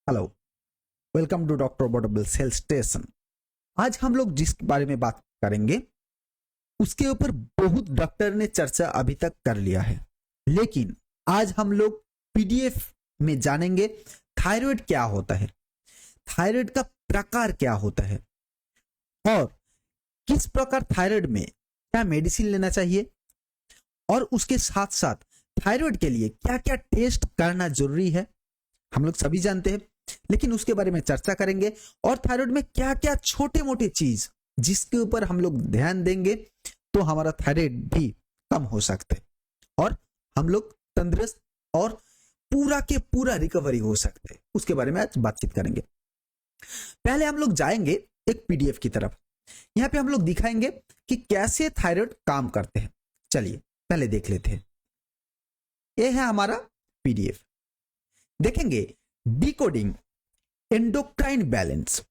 Hello, welcome to doctor बोटेबल sales station. आज हम लोग जिस बारे में बात करेंगे उसके ऊपर बहुत डॉक्टर ने चर्चा अभी तक कर लिया है, लेकिन आज हम लोग पीडीएफ में जानेंगे थायराइड क्या होता है, थायराइड का प्रकार क्या होता है और किस प्रकार थायराइड में क्या मेडिसिन लेना चाहिए और उसके साथ साथ थायराइड के लिए क्या क्या टेस्ट करना जरूरी है। हम लोग सभी जानते हैं, लेकिन उसके बारे में चर्चा करेंगे और थायराइड में क्या क्या छोटे मोटे चीज जिसके ऊपर हम लोग ध्यान देंगे तो हमारा थायराइड भी कम हो सकता है और हम लोग तंदुरुस्त और पूरा के पूरा रिकवरी हो सकते हैं। उसके बारे में आज बातचीत करेंगे। पहले हम लोग जाएंगे एक पीडीएफ की तरफ। यहां पे हम लोग दिखाएंगे कि कैसे थायराइड काम करते हैं। चलिए पहले देख लेते हैं। यह है हमारा पीडीएफ। देखेंगे decoding endocrine balance,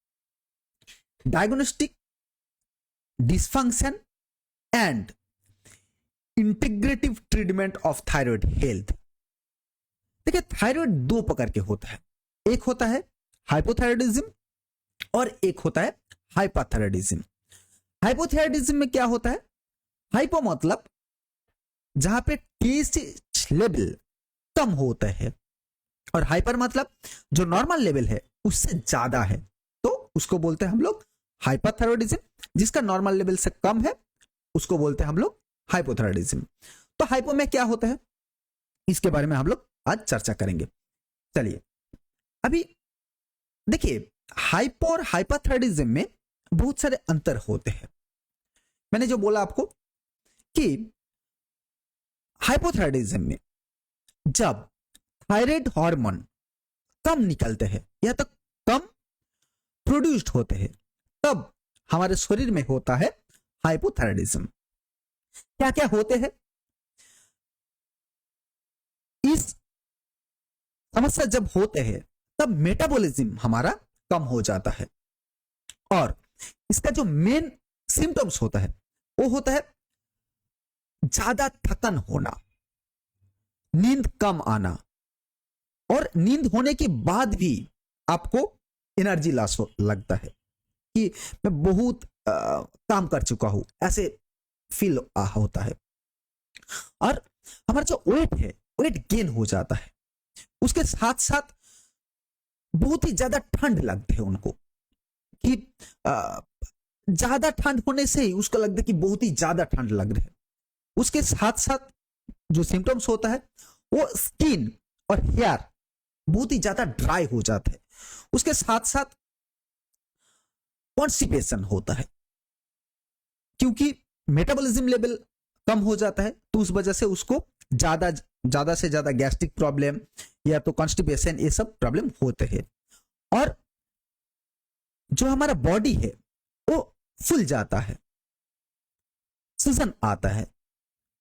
diagnostic dysfunction and integrative treatment of thyroid health. देखिए थायराइड दो प्रकार के होता है, एक होता है हाइपोथायराइडिज्म और एक होता है हाइपरथायराइडिज्म। हाइपोथायराइडिज्म में क्या होता है, हाइपो मतलब जहां पे टीएसएच लेवल कम होता है और हाइपर मतलब जो नॉर्मल लेवल है उससे ज्यादा है, तो उसको बोलते हैं हम लोग हाइपरथायराइडिज्म। जिसका नॉर्मल लेवल से कम है उसको बोलते हैं हम लोग हाइपोथायराइडिज्म। तो हाइपो में क्या होता है इसके बारे में हम लोग आज चर्चा करेंगे। चलिए अभी देखिए, हाइपो और हाइपरथायराइडिज्म में बहुत सारे अंतर होते हैं। मैंने जो बोला आपको कि हाइपोथायराइडिज्म में जब थायराइड हार्मोन कम निकलते हैं या तो कम प्रोड्यूस्ड होते हैं तब हमारे शरीर में होता है हाइपोथायराइडिज्म। क्या क्या होते हैं, इस समस्या जब होते हैं तब मेटाबॉलिज्म हमारा कम हो जाता है और इसका जो मेन सिम्टम्स होता है वो होता है ज्यादा थकन होना, नींद कम आना और नींद होने के बाद भी आपको एनर्जी लॉस लगता है कि मैं बहुत काम कर चुका हूं, ऐसे फील होता है। और हमारा जो वेट है वेट गेन हो जाता है। उसके साथ साथ बहुत ही ज्यादा ठंड लगती है उनको कि ज्यादा ठंड होने से ही उसको लगता है कि बहुत ही ज्यादा ठंड लग रही है। उसके साथ साथ जो सिम्टम्स होता है वो स्किन और हेयर बहुत ही ज्यादा ड्राई हो जाता है। उसके साथ साथ कॉन्स्टिपेशन होता है क्योंकि मेटाबॉलिज्म लेवल कम हो जाता है, तो उस वजह से उसको ज्यादा से ज्यादा गैस्ट्रिक प्रॉब्लम या तो कॉन्स्टिपेशन ये सब प्रॉब्लम होते हैं। और जो हमारा बॉडी है वो फूल जाता है, सूजन आता है।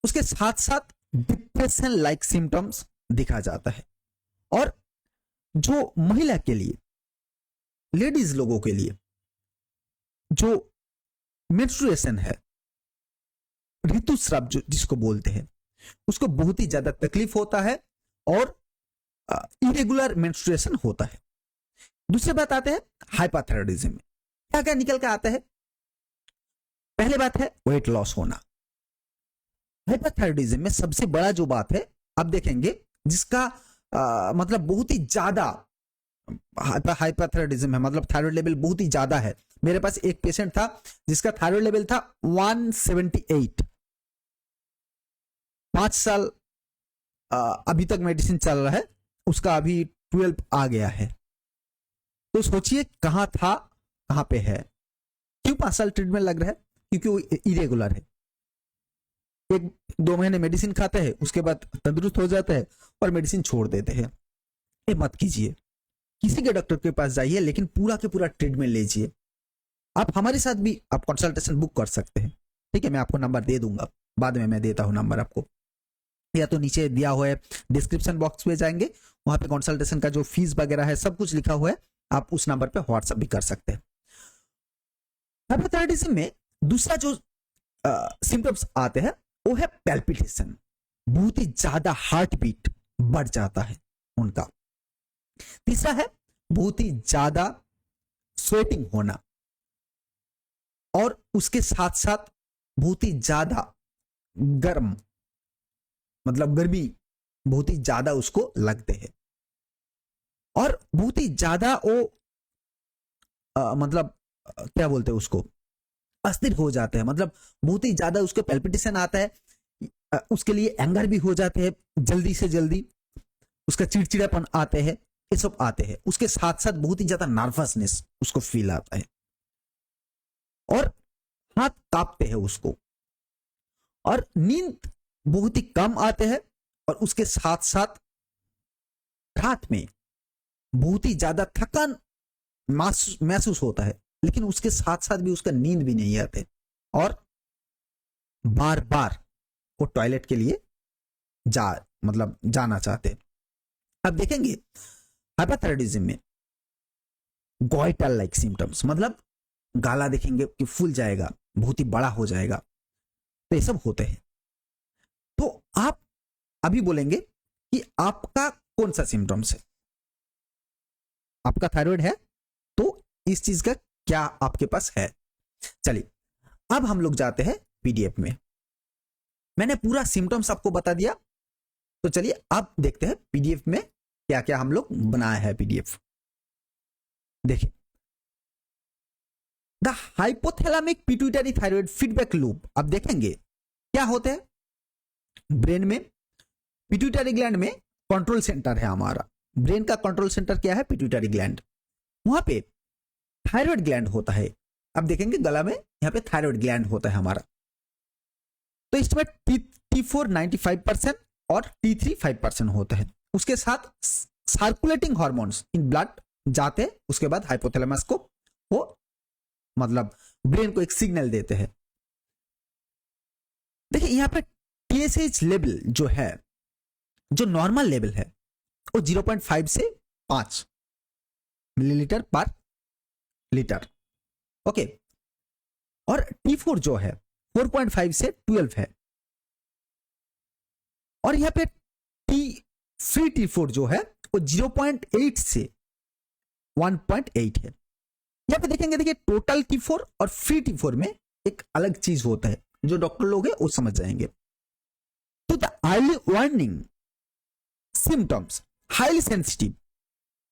उसके साथ साथ डिप्रेशन लाइक सिम्टम्स दिखा जाता है। और जो महिला के लिए, लेडीज लोगों के लिए जो मेंस्ट्रुएशन है, ऋतुस्राव जिसको बोलते हैं, उसको बहुत ही ज्यादा तकलीफ होता है और इरेगुलर मेंस्ट्रुएशन होता है। दूसरी बात आते हैं हाइपरथायराइडिज्म में क्या क्या निकल के आता है। पहले बात है वेट लॉस होना। हाइपरथायराइडिज्म में सबसे बड़ा जो बात है आप देखेंगे जिसका मतलब बहुत ही ज्यादा हाइपरथायराइडिज्म है, मतलब थायराइड लेवल बहुत ही ज्यादा है। मेरे पास एक पेशेंट था जिसका थायराइड लेवल था 178, 5 साल अभी तक मेडिसिन चल रहा है, उसका अभी 12 आ गया है। तो सोचिए कहां था कहां पे है। क्यों 5 साल ट्रीटमेंट लग रहा है, क्योंकि वो इरेगुलर है। 1-2 महीने मेडिसिन खाते हैं, उसके बाद तंदुरुस्त हो जाता है और मेडिसिन छोड़ देते हैं। ये मत कीजिए, किसी के डॉक्टर के पास जाइए लेकिन पूरा के पूरा ट्रीटमेंट लीजिए। आप हमारे साथ भी आप कंसल्टेशन बुक कर सकते हैं, ठीक है। मैं आपको नंबर दे दूंगा, बाद में मैं देता हूं नंबर आपको, या तो नीचे दिया हुआ है डिस्क्रिप्शन बॉक्स में जाएंगे, वहां पे कंसल्टेशन का जो फीस वगैरह है सब कुछ लिखा हुआ है, आप उस नंबर पे व्हाट्सएप भी कर सकते हैं। हाइपोथायराइडिज्म में दूसरा जो सिम्टम्स आते हैं वो है पैल्पिटेशन, बहुत ही ज्यादा हार्ट बीट बढ़ जाता है उनका। तीसरा है बहुत ही ज्यादा स्वेटिंग होना, और उसके साथ साथ बहुत ही ज्यादा गर्म, मतलब गर्मी बहुत ही ज्यादा उसको लगते हैं, और बहुत ही ज्यादा वो मतलब क्या बोलते हैं उसको, अस्थिर हो जाते हैं, मतलब बहुत ही ज्यादा उसको पैल्पिटेशन आता है, उसके लिए एंगर भी हो जाते हैं जल्दी से जल्दी, उसका चिड़चिड़ापन आते हैं, ये सब आते हैं। उसके साथ साथ बहुत ही ज्यादा नर्वसनेस उसको फील आता है, और हाथ कांपते हैं उसको, और नींद बहुत ही कम आते हैं, और उसके साथ साथ रात में बहुत ही ज्यादा थकान महसूस होता है, लेकिन उसके साथ साथ भी उसका नींद भी नहीं आते, और बार बार वो टॉयलेट के लिए मतलब जाना चाहते हैं। अब देखेंगे हाइपोथायरायडिज्म में गॉइटर लाइक सिम्टम्स, मतलब गाला देखेंगे कि फूल जाएगा, बहुत ही बड़ा हो जाएगा, तो ये सब होते हैं। तो आप अभी बोलेंगे कि आपका कौन सा सिम्टम्स है, आपका थायराइड है, तो इस चीज का क्या आपके पास है। चलिए अब हम लोग जाते हैं पीडीएफ में। मैंने पूरा सिम्टम्स आपको बता दिया, तो चलिए अब देखते हैं पीडीएफ में क्या क्या हम लोग बनाया है। पीडीएफ देखिए, the hypothalamic pituitary thyroid feedback loop. अब देखेंगे क्या होते हैं। ब्रेन में पिट्यूटरी ग्लैंड में कंट्रोल सेंटर है हमारा, ब्रेन का कंट्रोल सेंटर क्या है, पिट्यूटरी ग्लैंड, वहां पे थायराइड ग्लैंड होता है। अब देखेंगे गला में यहां पे थायराइड ग्लैंड होता है हमारा, तो इसमें T4 95% और T3 5% होता है। उसके साथ सर्कुलेटिंग हार्मोन्स इन ब्लड जाते हैं, उसके बाद हाइपोथैलेमस को वो मतलब ब्रेन को एक सिग्नल देते हैं। देखिए यहां पे TSH लेवल जो है, जो नॉर्मल लेवल है वो 0.5 से 5 मिलीलीटर पर लीटर, ओके, और T4 जो है 4.5 से 12 है, और यहां पे फ्री T4 जो है वो 0.8 से 1.8 है। यहां पे देखेंगे, देखिए टोटल T4 और फ्री T4 में एक अलग चीज होता है, जो डॉक्टर लोग हैं वो समझ जाएंगे। तो the early warning symptoms highly sensitive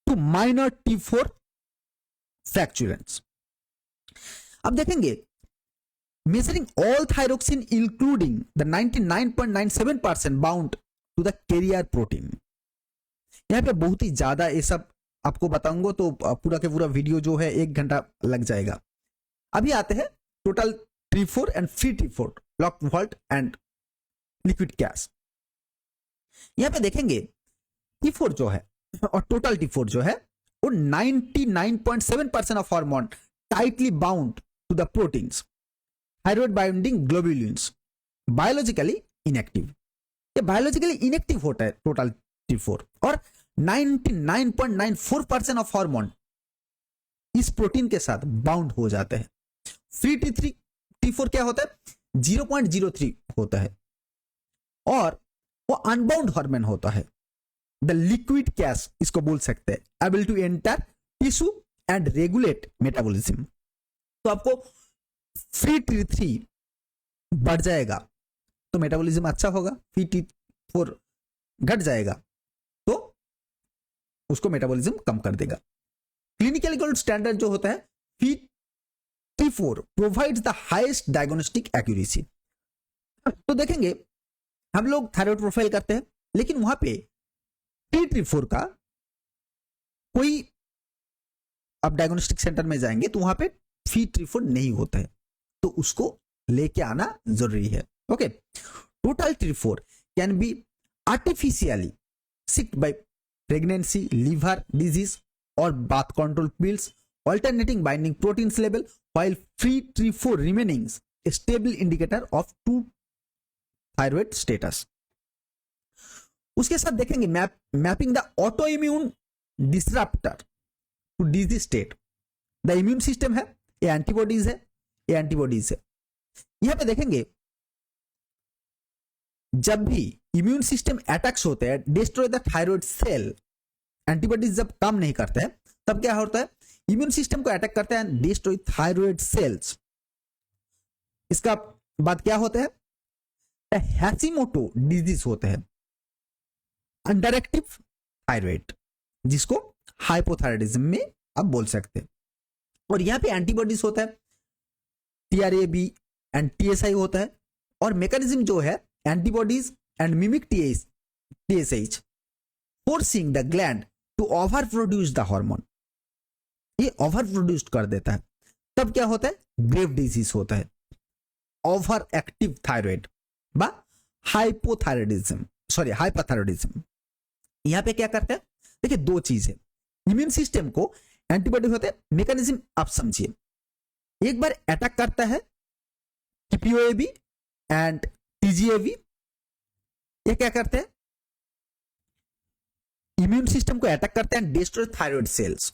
to minor T4 फ्रैक्चुरेंट्स। अब देखेंगे measuring all thyroxine including the 99.97% bound to the carrier protein। यहां पे बहुत ही ज्यादा ये सब आपको बताऊंगा तो पूरा के पूरा वीडियो जो है 1 घंटा लग जाएगा। अभी आते हैं total T4 and free T4 lock vault and liquid gas. यहां पे देखेंगे T4 जो है और टोटल T4 जो है वो 99.7% of hormone tightly bound to the proteins thyroid binding globulins, biologically inactive. ये बायोलॉजिकली इनएक्टिव होता है टोटल T4, और 99.94% ऑफ हार्मोन इस प्रोटीन के साथ बाउंड हो जाते हैं। फ्री T4 क्या होता है, 0.03 होता है, और वो अनबाउंड हार्मोन होता है। द लिक्विड गैस इसको बोल सकते हैं, able to enter tissue and regulate metabolism. तो आपको फ्री T3 बढ़ जाएगा तो मेटाबॉलिज्म अच्छा होगा, फ्री T4 घट जाएगा तो उसको मेटाबॉलिज्म कम कर देगा। क्लिनिकल गोल्ड स्टैंडर्ड जो होता है, free T4 provides the highest diagnostic accuracy. तो देखेंगे हम लोग थायराइड प्रोफाइल करते हैं, लेकिन वहां पे फ्री T4 का कोई, अब डायग्नोस्टिक सेंटर में जाएंगे तो वहां पे फ्री T4 नहीं होता है, तो उसको लेके आना जरूरी है। Okay, total T4 can be artificially sicked by pregnancy, liver disease और birth control pills alternating binding proteins level, while free T4 remaining a stable indicator of true thyroid status। उसके साथ देखेंगे mapping the autoimmune disruptor to disease state. The immune system है, ये antibodies है, ये antibodies है। यहां पे देखेंगे जब भी इम्यून सिस्टम अटैक्स होते हैं, destroy the thyroid cell, antibodies जब काम नहीं करते हैं तब क्या होता है, इम्यून सिस्टम को अटैक करता है, डिस्ट्रॉय थायराइड सेल्स। इसका बाद क्या होता है, हैशिमोटो डिजीज होता है, अंडर एक्टिव थायराइड, जिसको हाइपोथायराइडिज्म में आप बोल सकते हैं। और यहां पे एंटीबॉडीज होता है, टीआरएबी एंड टीएसआई होता है, और मैकेनिज्म जो है antibodies and mimic TSH forcing the gland to overproduce the hormone, ये ओवर प्रोड्यूस कर देता है। तब क्या होता है, ग्रेव डिजीज होता है, ओवर एक्टिव थायराइड बा हाइपोथायराइडिज्म, सॉरी हाइपरथायराइडिज्म। यहां पे क्या करते हैं, देखिए दो चीज है, इम्यून सिस्टम को एंटीबॉडी होते हैं, मैकेनिज्म आप समझिए, एक बार अटैक करता है टीपीओएबी एंड टीजीएबी, ये क्या करते हैं, इम्यून सिस्टम को अटैक करते हैं, डिस्ट्रॉय थायराइड सेल्स।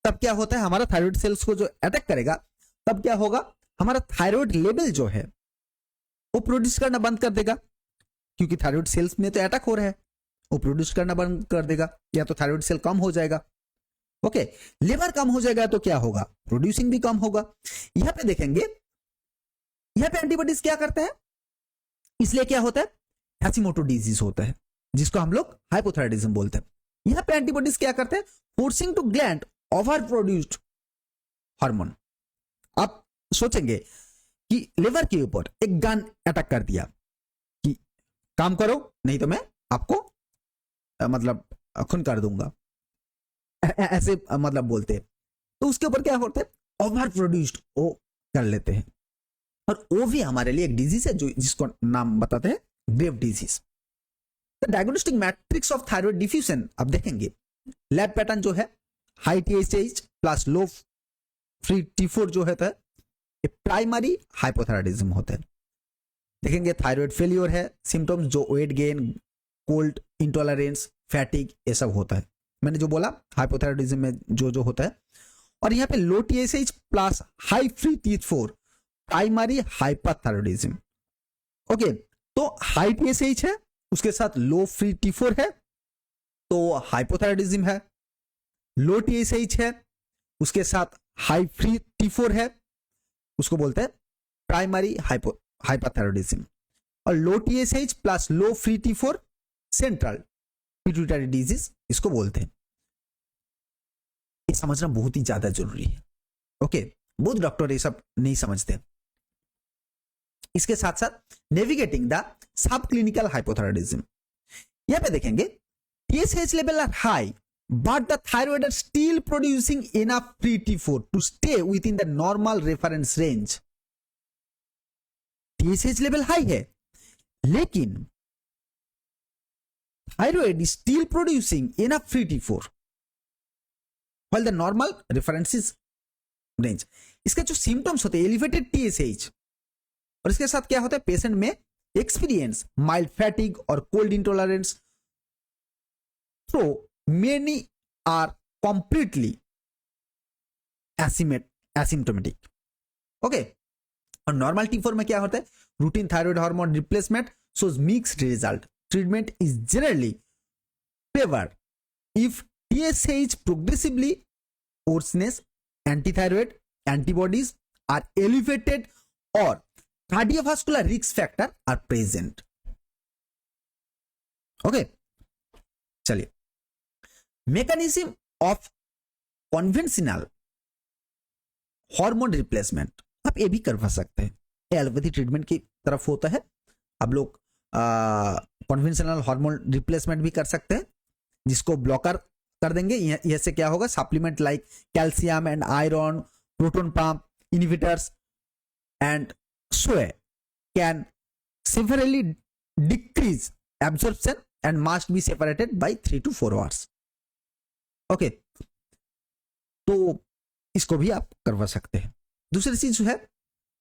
तब क्या होता है, हमारा थायराइड सेल्स को जो अटैक करेगा, तब क्या होगा, हमारा थायराइड लेवल जो है वो प्रोड्यूस करना बंद कर देगा, क्योंकि थायराइड सेल्स में तो अटैक हो रहा है, वो प्रोड्यूस करना बंद कर देगा, या तो थायराइड सेल कम हो जाएगा। ओके, लेवल कम हो जाएगा तो क्या होगा, प्रोड्यूसिंग भी कम होगा। यहां पे देखेंगे, यहां पे एंटीबॉडीज क्या करते हैं, इसलिए क्या होता है, हैशिमोटो डिजीज होता है, जिसको हम लोग हाइपोथायराइडिज्म बोलते हैं। यहां पे एंटीबॉडीज क्या करते हैं, forcing to gland overproduced hormone. आप सोचेंगे कि लिवर के ऊपर एक गन अटैक कर दिया कि काम करो नहीं तो मैं आपको मतलब खून कर दूंगा, ऐसे मतलब बोलते हैं, तो उसके ऊपर क्या होता है, ओवर प्रोड्यूस्ड वो कर लेते हैं, और वो भी हमारे लिए एक डिजीज है जो जिसको नाम बताते हैं grave disease. The diagnostic matrix of thyroid diffusion आप देखेंगे, लैब पैटर्न जो है high TSH plus low free T4 जो होता है, ये प्राइमरी हाइपोथायराइडिज्म होता है। देखेंगे थायराइड फेलियर है, सिम्टम्स जो weight gain, cold intolerance, fatigue, ये सब होता है। मैंने जो बोला हाइपोथायराइडिज्म में जो जो होता है। और यहाँ पे low TSH plus high free T4 primary hyperthyroidism. Okay, तो हाई टीएसएच है, उसके साथ लो फ्री T4 है, तो हाइपोथायराइडिज्म है। लो टीएसएच है, उसके साथ हाई फ्री T4 है, उसको बोलते हैं प्राइमरी हाइपरथायराइडिज्म। और low TSH plus low free T4 central pituitary disease इसको बोलते हैं। ये समझना बहुत ही ज्यादा जरूरी है। ओके, बहुत डॉक्टर ये सब नहीं समझते। इसके साथ साथ navigating the subclinical hypothyroidism, यहां पे देखेंगे TSH level are high but the thyroid are still producing enough free T4 to stay within the normal reference range. TSH level high है, लेकिन thyroid is still producing enough free T4 while the normal reference is range. इसके जो symptoms होते हैं elevated TSH, और इसके साथ क्या होता है, पेशेंट में एक्सपीरियंस माइल्ड फैटिग और cold intolerance, through many are completely asymptomatic. Okay, और नॉर्मल T4 में क्या होता है, routine thyroid hormone replacement shows mixed result. Treatment is generally favored if TSH progressively worsens, antithyroid antibodies are elevated or cardiovascular risk factor are present. Okay, चलिए, mechanism of conventional hormone replacement आप ये भी करवा सकते हैं, allopathy treatment की तरफ होता है। आप लोग कन्वेंशनल हार्मोन रिप्लेसमेंट भी कर सकते हैं, जिसको ब्लॉकर कर देंगे। यह से क्या होगा, supplement like calcium and iron, proton pump inhibitors and सोए can severely decrease absorption and must be separated by 3 to 4 hours. Okay, तो इसको भी आप करवा सकते हैं। दूसरी चीज जो है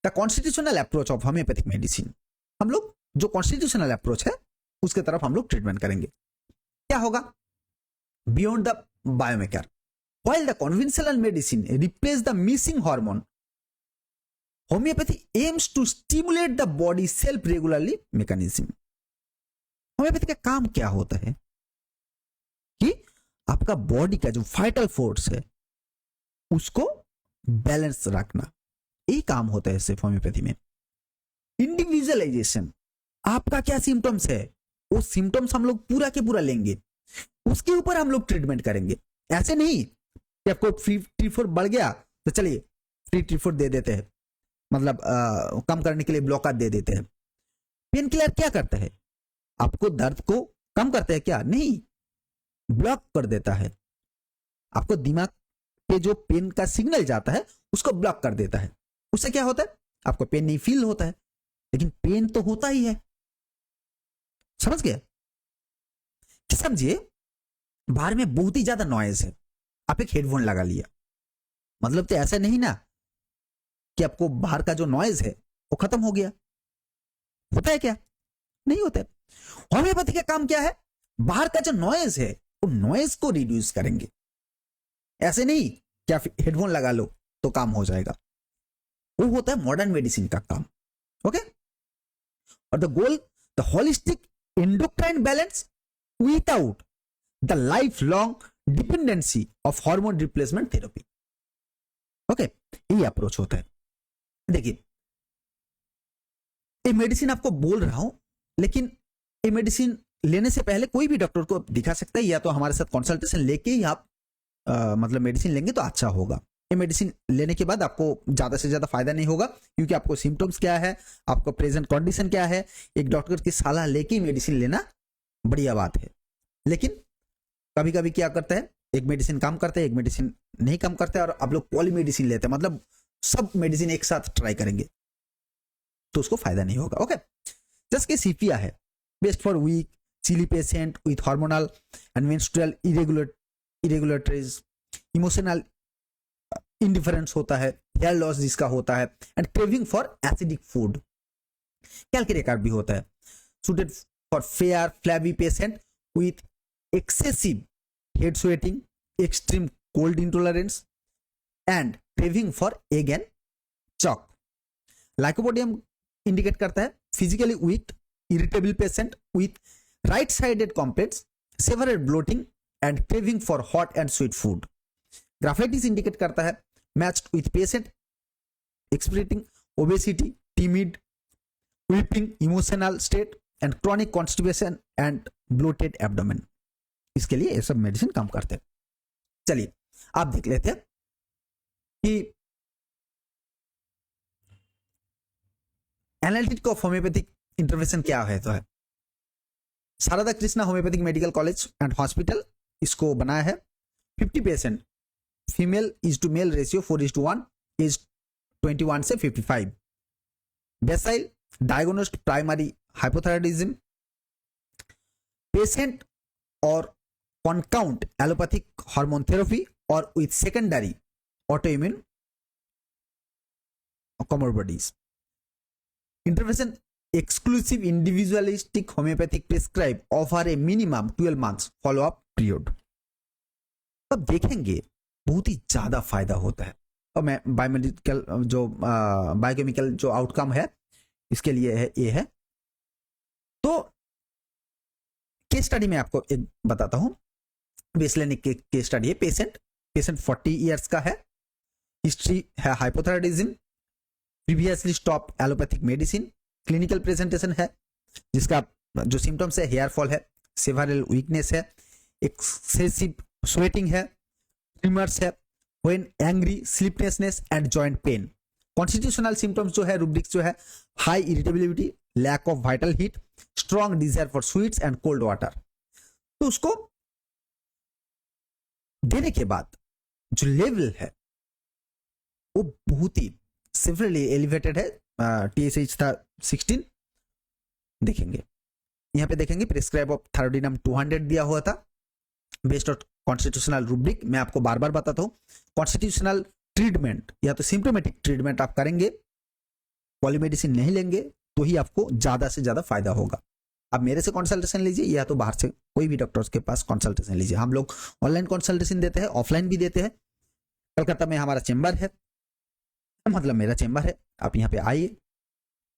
the constitutional approach of homeopathic medicine, हम लोग जो कॉन्स्टिट्यूशनल अप्रोच है उसके तरफ हम लोग ट्रीटमेंट करेंगे। क्या होगा, beyond the biomarker, while the conventional medicine replace the missing hormone, homeopathy aims to stimulate the body self regularly mechanism. Homeopathy का काम क्या होता है कि आपका बॉडी का जो वाइटल फोर्स है उसको बैलेंस रखना, ये काम होता है सिर्फ होम्योपैथी में। इंडिविजुअलाइजेशन, आपका क्या सिम्टम्स है वो सिम्टम्स हम लोग पूरा के पूरा लेंगे, उसके ऊपर हम लोग ट्रीटमेंट करेंगे। ऐसे नहीं कि आपको फ्री T4 बढ़ गया तो चलिए फ्री T4 दे देते हैं, मतलब कम करने के लिए ब्लॉकाज दे देते हैं। पेन किलर क्या करता है, आपको दर्द को कम करता है क्या? नहीं, ब्लॉक कर देता है। आपको दिमाग पे जो पेन का सिग्नल जाता है उसको ब्लॉक कर देता है। उससे क्या होता है, आपको पेन नहीं फील होता है, लेकिन पेन तो होता ही है। समझ गए? समझिए बाहर में बहुत ही ज्यादा नॉइज है, आप एक हेडफोन लगा लिया, मतलब तो ऐसा नहीं ना कि आपको बाहर का जो नॉइज है वो खत्म हो गया। होता है क्या? नहीं होता है। होम्योपैथी का काम क्या है, बाहर का जो नॉइज है वो नॉइज को रिड्यूस करेंगे। ऐसे नहीं कि आप हेडफोन लगा लो तो काम हो जाएगा, वो होता है मॉडर्न मेडिसिन का काम। ओके, और the goal the holistic endocrine balance without the life long dependency of hormone replacement therapy. Okay, ये अप्रोच होता है। देखिए ये मेडिसिन आपको बोल रहा हूं, लेकिन ये मेडिसिन लेने से पहले कोई भी डॉक्टर को दिखा सकता है, या तो हमारे साथ कंसल्टेशन लेके ही आप मतलब मेडिसिन लेंगे तो अच्छा होगा। ये मेडिसिन लेने के बाद आपको ज्यादा से ज्यादा फायदा नहीं होगा, क्योंकि आपको सिम्टम्स क्या है, आपको प्रेजेंट कंडीशन क्या है, एक डॉक्टर की सलाह लेके ही मेडिसिन लेना बढ़िया बात है। लेकिन कभी कभी क्या करता है, एक मेडिसिन काम करता है, एक मेडिसिन नहीं काम करता है, और आप लोग पॉली मेडिसिन लेते हैं, मतलब सब मेडिसिन एक साथ ट्राई करेंगे तो उसको फायदा नहीं होगा। ओके, जस्ट के सीपिया है best for weak chilly patient with hormonal and menstrual irregularities, emotional indifference होता है, हेयर लॉस जिसका होता है, and craving for acidic food. Calcarea भी होता है, suited for fair flabby patient with excessive head sweating, extreme cold intolerance and craving for egg and chalk. Lycopodium indicate करता है physically weak irritable patient with right sided complex, several bloating and craving for hot and sweet food. ग्राफाइटिस indicate करता है matched with patient experiencing obesity, timid, weeping emotional state and chronic constipation and bloated abdomen. इसके लिए ये सब medicine काम करते हैं। चलिए आप देख लेते हैं कि एनालिटिक ऑफ होम्योपैथिक इंटरवेंशन क्या है। तो है Sharda Krishna homeopathic medical college and hospital इसको बनाया है। 50% female is to male ratio 4:1, age 21 से 55। बेसाइल डायग्नोस्ड प्राइमरी हाइपोथायराइडिज्म, पेशेंट और कॉन्काउंट एलोपैथिक हार्मोन थेरेपी और with secondary autoimmune comorbidities. Intervention exclusive individualistic homeopathic prescribe offer a minimum 12 months follow up period. अब देखेंगे बहुत ही ज्यादा फायदा होता है। और मैं बायोमेडिकल जो बायोकेमिकल जो आउटकम है इसके लिए है ये है। तो केस स्टडी में आपको एक बताता हूं। बेसलाइन एक केस स्टडी है। पेशेंट 40 इयर्स का है, हिस्ट्री है hypothyroidism, previously stop allopathic medicine, clinical presentation है जिसका जो सिम्टम्स है हेयर फॉल है, सेवरल वीकनेस है, एक्सेसिव स्वेटिंग है, ट्रिमर्स है, when angry, sleeplessness and joint pain. Constitutional symptoms जो है रुब्रिक्स जो है high irritability, lack of vital heat, strong desire for sweets and cold water. तो उसको देने के बाद जो लेवल है वो बहुत ही सिवियरली एलिवेटेड है। TSH था 16। देखेंगे यहां पे देखेंगे प्रिस्क्राइब ऑफ थायरोडिनम 200 दिया हुआ था बेस्ड ऑन कॉन्स्टिट्यूशनल रूब्रिक। मैं आपको बार बार बताता हूं कॉन्स्टिट्यूशनल ट्रीटमेंट या तो सिम्प्टोमेटिक ट्रीटमेंट आप करेंगे, पॉलीमेडिसिन नहीं लेंगे तो ही आपको ज्यादा से ज्यादा फायदा होगा। आप मेरे से कंसल्टेशन लीजिए या तो बाहर से कोई भी डॉक्टर्स के पास कंसल्टेशन लीजिए। हम लोग ऑनलाइन कंसल्टेशन देते हैं, ऑफलाइन भी देते हैं। कलकत्ता में हमारा चेंबर है, मतलब मेरा चेंबर है। आप यहाँ पे आइए,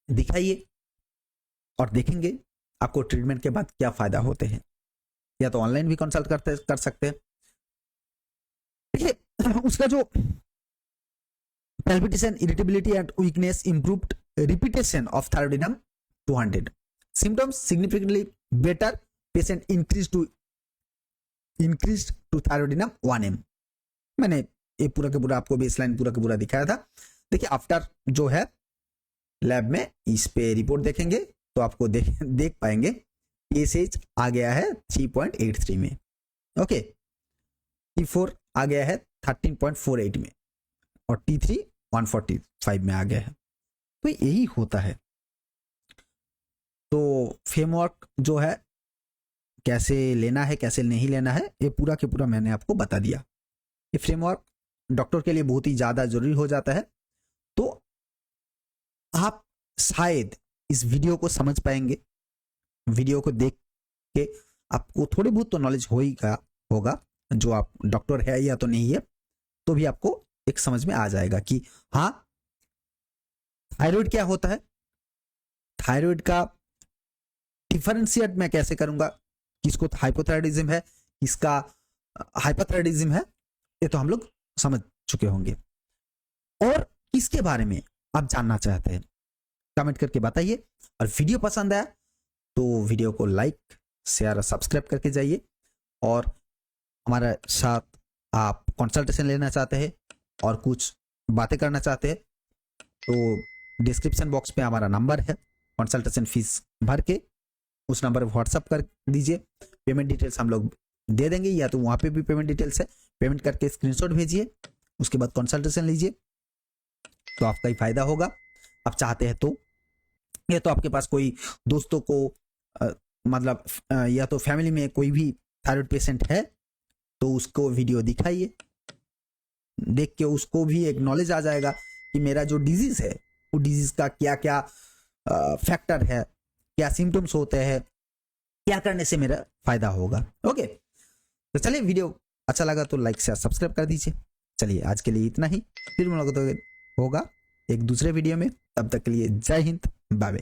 दिखाइए और देखेंगे आपको ट्रीटमेंट के बाद क्या फायदा होते हैं। या तो ऑनलाइन भी कंसल्ट कर सकते हैं, देखिए उसका जो palpitation, irritability and weakness, improved repetition of thyroidinum 200, symptoms significantly better, patient increased to thyroidinum 1m। मैंने ये पूरा का पूरा आपको बेसलाइन पूरा का पूरा दिखाया था। देखिए आफ्टर जो है लैब में इस पे रिपोर्ट देखेंगे तो आपको देख पाएंगे पीएसएच आ गया है 3.83 में, ओके, T4 आ गया है 13.48 में और T3 145 में आ गया है। तो यही होता है। तो फ्रेमवर्क जो है कैसे लेना है कैसे नहीं लेना है ये पूरा के पूरा मैंने आपको बता दिया। ये फ्रेमवर्क डॉक्टर के लिए बहुत ही ज़्यादा जरूरी हो जाता है। तो आप शायद इस वीडियो को समझ पाएंगे, वीडियो को देख के आपको थोड़ी बहुत तो नॉलेज होगा, जो आप डॉक्टर है या तो नहीं है तो भी आपको एक समझ में आ जाएगा कि हाँ थायराइड क्या होता है, थायराइड का डिफरेंशिएट मैं कैसे करूंगा, किसको हाइपोथायराइडिज्म है किसका हाइपरथायराइडिज्म है, ये तो हम लोग समझ चुके होंगे। और इसके बारे में आप जानना चाहते हैं कमेंट करके बताइए, और वीडियो पसंद आया तो वीडियो को लाइक शेयर और सब्सक्राइब करके जाइए। और हमारे साथ आप कंसल्टेशन लेना चाहते हैं और कुछ बातें करना चाहते हैं तो डिस्क्रिप्शन बॉक्स पे हमारा नंबर है, कंसल्टेशन फीस भर के उस नंबर पर व्हाट्सअप कर दीजिए, पेमेंट डिटेल्स हम लोग दे देंगे, या तो वहाँ पे भी पेमेंट डिटेल्स है, पेमेंट करके स्क्रीनशॉट भेजिए, उसके बाद कंसल्टेशन लीजिए तो आपका ही फायदा होगा। आप चाहते हैं तो या तो आपके पास कोई दोस्तों को मतलब या तो फैमिली में कोई भी थायराइड पेशेंट है तो उसको वीडियो दिखाइए, देख के उसको भी एक नॉलेज आ जाएगा कि मेरा जो डिजीज है वो डिजीज का क्या क्या फैक्टर है, क्या सिम्टम्स होते हैं, क्या करने से मेरा फायदा होगा। ओके, तो चलिए वीडियो अच्छा लगा तो लाइक शेयर सब्सक्राइब कर दीजिए। चलिए आज के लिए इतना ही, फिर मुलाकात होगा एक दूसरे वीडियो में, तब तक के लिए जय हिंद, बाय बाय।